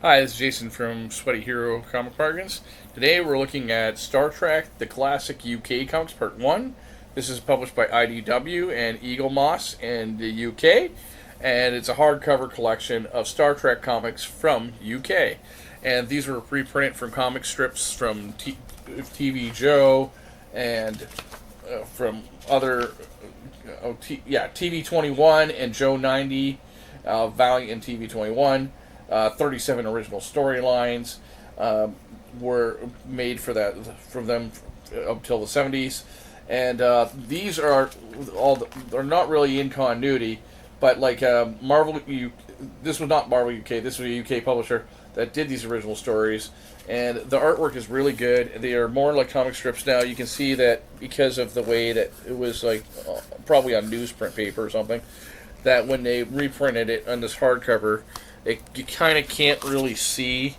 Hi, this is Jason from Sweaty Hero Comic Bargains. Today we're looking at Star Trek The Classic UK Comics Part 1. This is published by IDW and Eagle Moss in the UK, and it's a hardcover collection of Star Trek comics from UK. And these were reprinted from comic strips from TV Joe and from other TV 21 and Joe 90, Valiant and TV 21. 37 original storylines were made for that from them up till the 70s, and these are they're not really in continuity, but like Marvel, this was not Marvel UK. This was a UK publisher that did these original stories, and the artwork is really good. They are more like comic strips now. You can see that because of the way that it was like probably on newsprint paper or something, that when they reprinted it on this hardcover, you kind of can't really see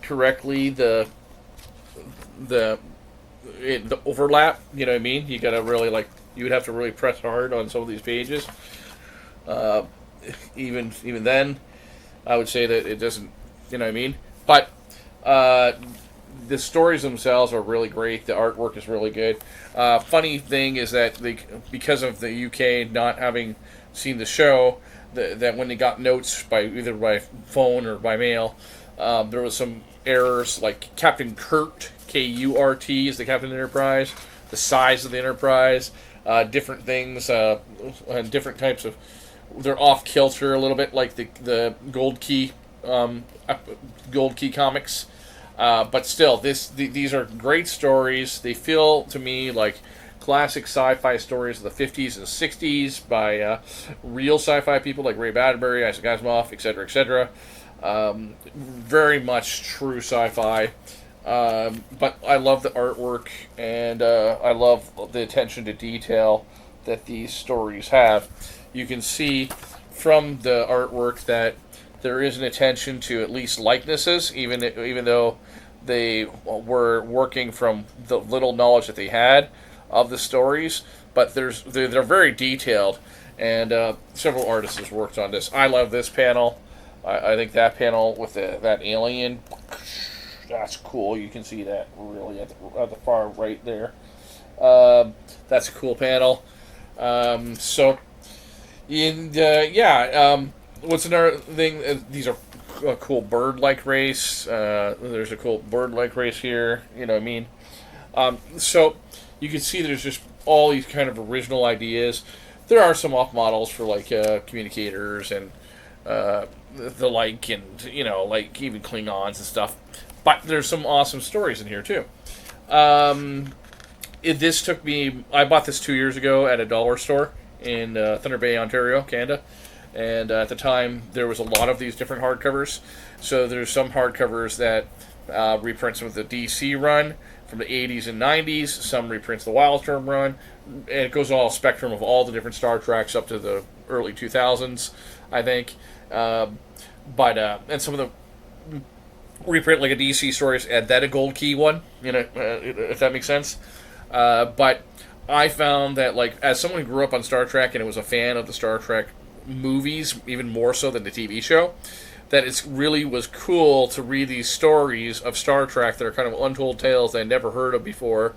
correctly the overlap. You know what I mean? You gotta really you would have to really press hard on some of these pages. Even then, I would say that it doesn't. You know what I mean? But the stories themselves are really great. The artwork is really good. Funny thing is that because of the UK not having seen the show, that when they got notes either by phone or by mail, there was some errors, like Captain Kurt, Kurt is the Captain Enterprise, the size of the Enterprise, different things, and different types of. They're off kilter a little bit, like the Gold Key comics, but still, these are great stories. They feel to me like classic sci-fi stories of the 50s and 60s by real sci-fi people like Ray Bradbury, Isaac Asimov, etc., etc. Very much true sci-fi. But I love the artwork, and I love the attention to detail that these stories have. You can see from the artwork that there is an attention to at least likenesses, even though they were working from the little knowledge that they had of the stories, but they're very detailed, and several artists have worked on this. I love this panel. I think that panel with that alien, that's cool. You can see that really at the far right there. That's a cool panel. What's another thing? These are a cool bird-like race. There's a cool bird-like race here. You know what I mean? So you can see there's just all these kind of original ideas. There are some off models for communicators and the like, and like even Klingons and stuff. But there's some awesome stories in here too. This took me. I bought this 2 years ago at a dollar store in Thunder Bay, Ontario, Canada. And at the time, there was a lot of these different hardcovers. So there's some hardcovers that reprint some of the DC run from the 80s and 90s. Some reprints the Wildstorm run. And it goes all spectrum of all the different Star Treks up to the early 2000s, I think. And some of the reprint like a DC stories, and then a Gold Key one, if that makes sense. But I found that, as someone who grew up on Star Trek and was a fan of the Star Trek movies, even more so than the TV show, that it really was cool to read these stories of Star Trek that are kind of untold tales I never heard of before.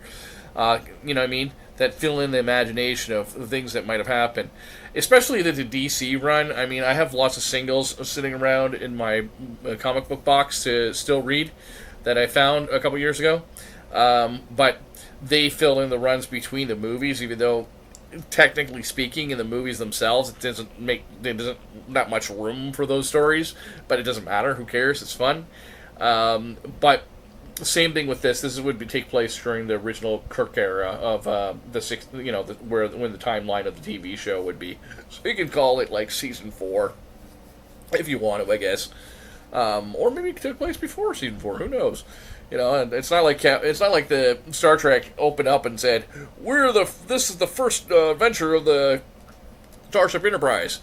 You know what I mean? That fill in the imagination of things that might have happened. Especially the DC run. I mean, I have lots of singles sitting around in my comic book box to still read that I found a couple years ago. But they fill in the runs between the movies, even though technically speaking, in the movies themselves, there's not much room for those stories, but it doesn't matter. Who cares? It's fun. But same thing with this. This would take place during the original Kirk era of when the timeline of the TV show would be. So you could call it like season 4, if you want to, I guess. Or maybe it took place before season 4. Who knows? And it's not like the Star Trek opened up and said, this is the first venture of the Starship Enterprise.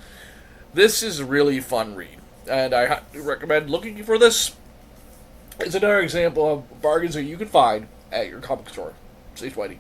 This is a really fun read, and I recommend looking for this. It's another example of bargains that you can find at your comic store. Stay sweaty.